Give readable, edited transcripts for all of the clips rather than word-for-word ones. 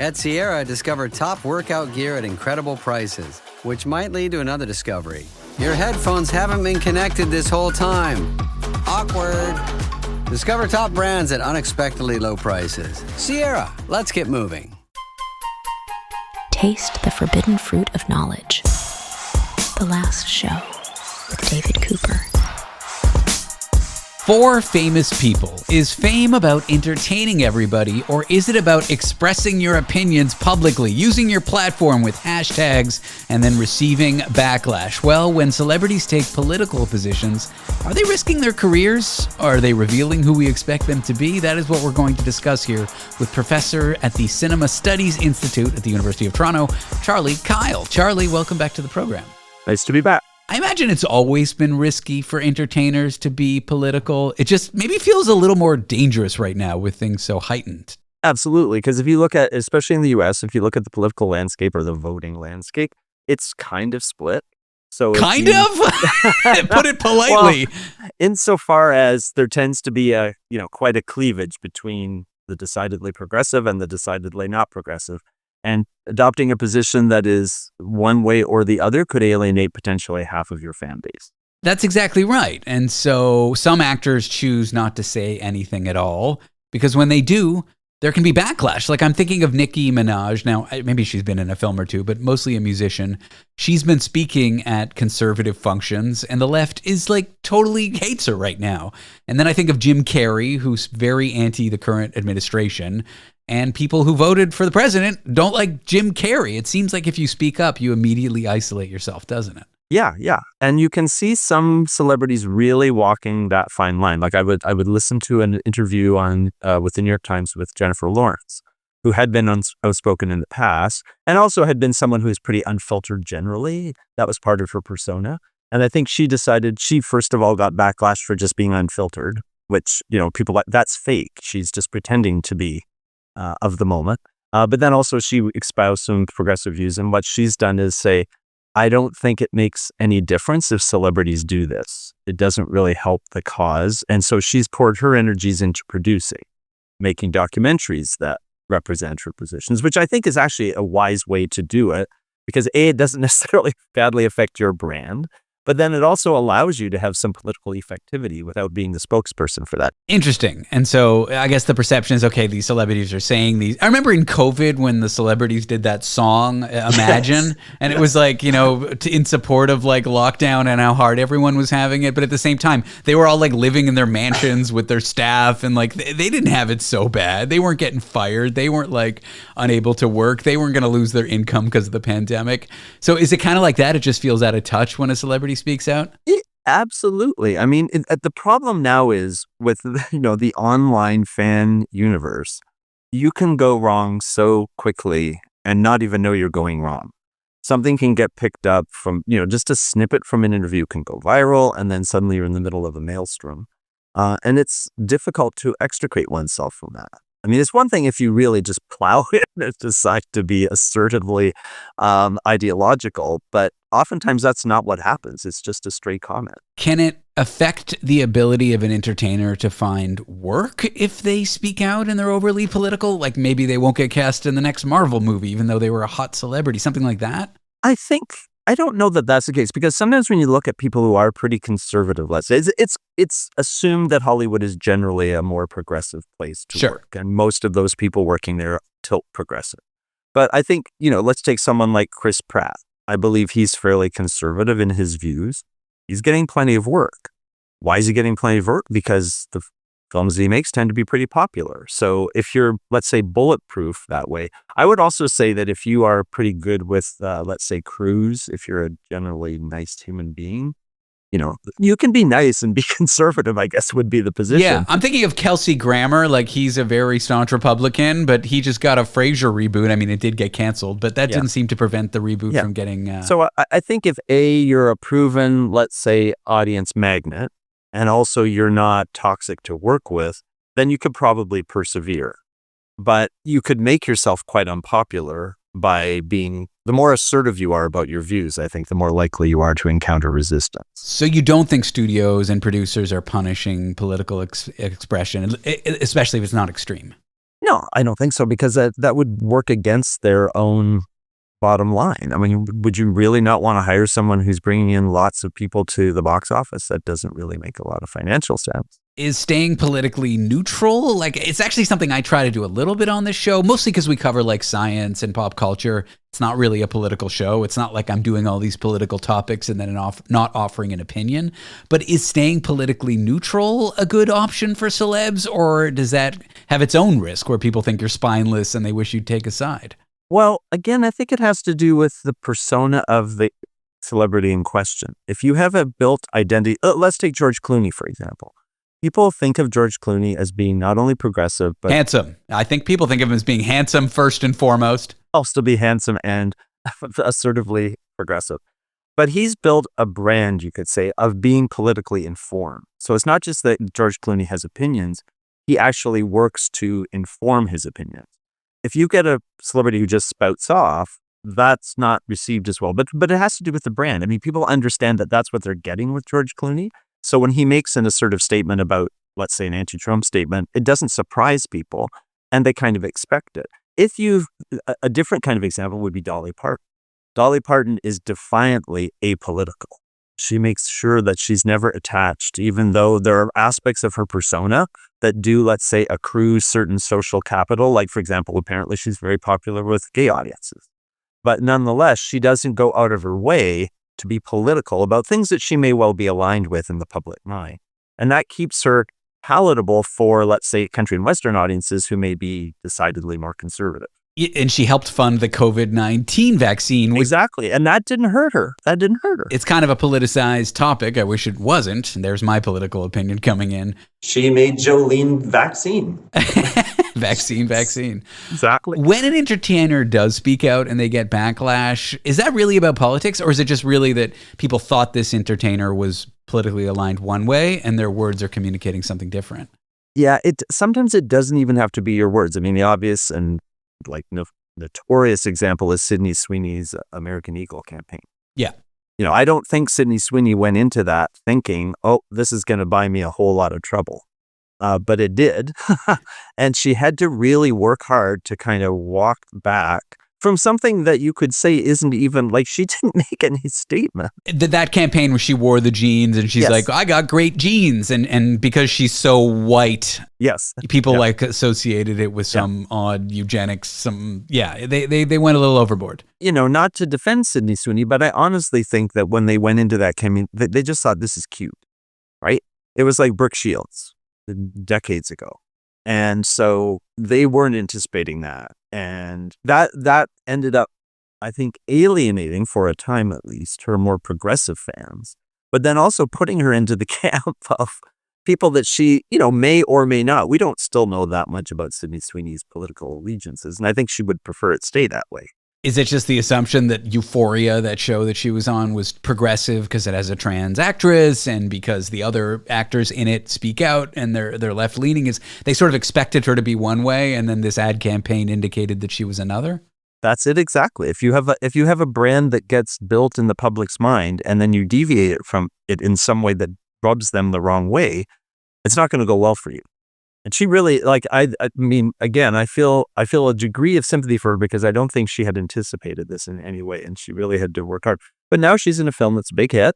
At Sierra, discover top workout gear at incredible prices, which might lead to another discovery. Your headphones haven't been connected this whole time. Awkward. Discover top brands at unexpectedly low prices. Sierra, let's get moving. Taste the forbidden fruit of knowledge. The Last Show with David Cooper. For famous people, is fame about entertaining everybody, or is it about expressing your opinions publicly, using your platform with hashtags, and then receiving backlash? Well, when celebrities take political positions, are they risking their careers? Are they revealing who we expect them to be? That is what we're going to discuss here with professor at the Cinema Studies Institute at the University of Toronto, Charlie Keil. Charlie, welcome back to the program. Nice to be back. I imagine it's always been risky for entertainers to be political. It just maybe feels a little more dangerous right now with things so heightened. Absolutely, because if you look at, especially in the U.S., if you look at the political landscape or the voting landscape, it's kind of split. So Put it politely. Well, insofar as there tends to be quite a cleavage between the decidedly progressive and the decidedly not progressive. And adopting a position that is one way or the other could alienate potentially half of your fan base. That's exactly right. And so some actors choose not to say anything at all because when they do, there can be backlash. Like I'm thinking of Nicki Minaj. Now, maybe she's been in a film or two, but mostly a musician. She's been speaking at conservative functions and the left is like totally hates her right now. And then I think of Jim Carrey, who's very anti the current administration. And people who voted for the president don't like Jim Carrey. It seems like if you speak up, you immediately isolate yourself, doesn't it? Yeah. And you can see some celebrities really walking that fine line. Like I would listen to an interview on with the New York Times with Jennifer Lawrence, who had been outspoken in the past and also had been someone who is pretty unfiltered generally. That was part of her persona. And I think she decided she first of all got backlash for just being unfiltered, which, people like that's fake. She's just pretending to be of the moment. But then also she espoused some progressive views. And what she's done is say, I don't think it makes any difference if celebrities do this. It doesn't really help the cause. And so she's poured her energies into producing, making documentaries that represent her positions, which I think is actually a wise way to do it because A, it doesn't necessarily badly affect your brand, but then it also allows you to have some political effectivity without being the spokesperson for that. Interesting. And so I guess the perception is, okay, these celebrities are saying these. I remember in COVID when the celebrities did that song, Imagine, yes. And it was like, in support of like lockdown and how hard everyone was having it. But at the same time, they were all like living in their mansions with their staff and like they didn't have it so bad. They weren't getting fired. They weren't like unable to work. They weren't going to lose their income because of the pandemic. So is it kind of like that? It just feels out of touch when a celebrity speaks out? Absolutely. I mean, the problem now is with the online fan universe, you can go wrong so quickly and not even know you're going wrong. Something can get picked up from, just a snippet from an interview can go viral and then suddenly you're in the middle of a maelstrom. And it's difficult to extricate oneself from that. I mean, it's one thing if you really just plow it and decide to be assertively ideological, but oftentimes that's not what happens. It's just a stray comment. Can it affect the ability of an entertainer to find work if they speak out and they're overly political? Like maybe they won't get cast in the next Marvel movie, even though they were a hot celebrity, something like that? I don't know that that's the case because sometimes when you look at people who are pretty conservative, let's say, it's assumed that Hollywood is generally a more progressive place to work. And most of those people working there tilt progressive. But I think, let's take someone like Chris Pratt. I believe he's fairly conservative in his views. He's getting plenty of work. Why is he getting plenty of work? Because the films that he makes tend to be pretty popular. So if you're, let's say, bulletproof that way, I would also say that if you are pretty good with, let's say, crews, if you're a generally nice human being, you can be nice and be conservative, I guess would be the position. Yeah, I'm thinking of Kelsey Grammer. Like he's a very staunch Republican, but he just got a Frasier reboot. I mean, it did get canceled, but that didn't seem to prevent the reboot from getting... So I think if you're a proven, let's say, audience magnet, and also you're not toxic to work with, then you could probably persevere. But you could make yourself quite unpopular by being, the more assertive you are about your views, I think the more likely you are to encounter resistance. So you don't think studios and producers are punishing political expression, especially if it's not extreme? No, I don't think so, because that would work against their own bottom line. I mean, would you really not want to hire someone who's bringing in lots of people to the box office? That doesn't really make a lot of financial sense. Is staying politically neutral? Like, it's actually something I try to do a little bit on this show, mostly because we cover like science and pop culture. It's not really a political show. It's not like I'm doing all these political topics and then not offering an opinion. But is staying politically neutral a good option for celebs, or does that have its own risk where people think you're spineless and they wish you'd take a side? Well, again, I think it has to do with the persona of the celebrity in question. If you have a built identity, let's take George Clooney, for example. People think of George Clooney as being not only progressive, but handsome. I think people think of him as being handsome first and foremost. Also be handsome and assertively progressive. But he's built a brand, you could say, of being politically informed. So it's not just that George Clooney has opinions, he actually works to inform his opinions. If you get a celebrity who just spouts off, that's not received as well. But it has to do with the brand. I mean, people understand that that's what they're getting with George Clooney. So when he makes an assertive statement about, let's say, an anti-Trump statement, it doesn't surprise people, and they kind of expect it. A different kind of example would be Dolly Parton. Dolly Parton is defiantly apolitical. She makes sure that she's never attached, even though there are aspects of her persona that do, let's say, accrue certain social capital. Like, for example, apparently she's very popular with gay audiences. But nonetheless, she doesn't go out of her way to be political about things that she may well be aligned with in the public mind. And that keeps her palatable for, let's say, country and Western audiences who may be decidedly more conservative. And she helped fund the COVID-19 vaccine. Exactly. And that didn't hurt her. It's kind of a politicized topic. I wish it wasn't. And there's my political opinion coming in. She made Jolene vaccine. Vaccine. Exactly. When an entertainer does speak out and they get backlash, is that really about politics, or is it just really that people thought this entertainer was politically aligned one way and their words are communicating something different? Yeah, sometimes it doesn't even have to be your words. I mean, the obvious and notorious example is Sydney Sweeney's American Eagle campaign. Yeah. I don't think Sydney Sweeney went into that thinking, oh, this is going to buy me a whole lot of trouble. But it did. And she had to really work hard to kind of walk back from something that you could say isn't even, like, she didn't make any statement. That campaign where she wore the jeans and she's like, I got great jeans. And because she's so white, yes, people associated it with some odd eugenics, they went a little overboard. Not to defend Sydney Sweeney, but I honestly think that when they went into that campaign, they just thought, this is cute, right? It was like Brooke Shields decades ago. And so they weren't anticipating that. And that ended up, I think, alienating, for a time at least, her more progressive fans, but then also putting her into the camp of people that she, may or may not. We don't still know that much about Sydney Sweeney's political allegiances, and I think she would prefer it stay that way. Is it just the assumption that Euphoria, that show that she was on, was progressive because it has a trans actress and because the other actors in it speak out and they're left-leaning? Is they sort of expected her to be one way, and then this ad campaign indicated that she was another? That's it exactly. If you have a brand that gets built in the public's mind and then you deviate it from it in some way that rubs them the wrong way, it's not going to go well for you. And she really, I mean, again, I feel a degree of sympathy for her because I don't think she had anticipated this in any way, and she really had to work hard. But now she's in a film that's a big hit,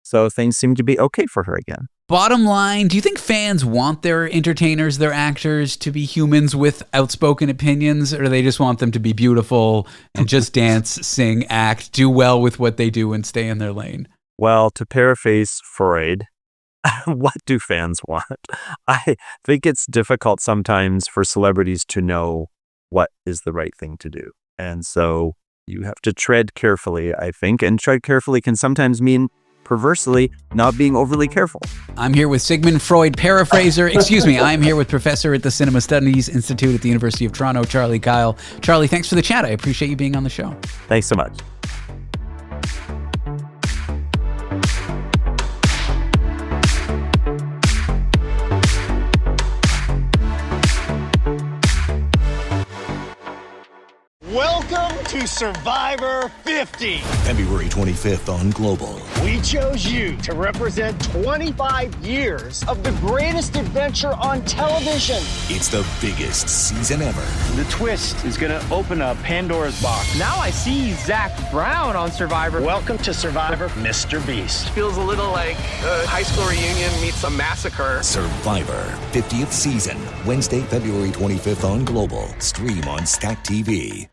so things seem to be okay for her again. Bottom line, do you think fans want their entertainers, their actors, to be humans with outspoken opinions, or do they just want them to be beautiful and just dance, sing, act, do well with what they do, and stay in their lane? Well, to paraphrase Freud, what do fans want? I think it's difficult sometimes for celebrities to know what is the right thing to do. And so you have to tread carefully, I think. And tread carefully can sometimes mean, perversely, not being overly careful. I'm here with Sigmund Freud, paraphraser. I'm here with professor at the Cinema Studies Institute at the University of Toronto, Charlie Keil. Charlie, thanks for the chat. I appreciate you being on the show. Thanks so much. Welcome to Survivor 50. February 25th on Global. We chose you to represent 25 years of the greatest adventure on television. It's the biggest season ever. The twist is going to open up Pandora's box. Now I see Zach Brown on Survivor. Welcome to Survivor, Mr. Beast. Feels a little like a high school reunion meets a massacre. Survivor 50th season, Wednesday, February 25th on Global. Stream on Stack TV.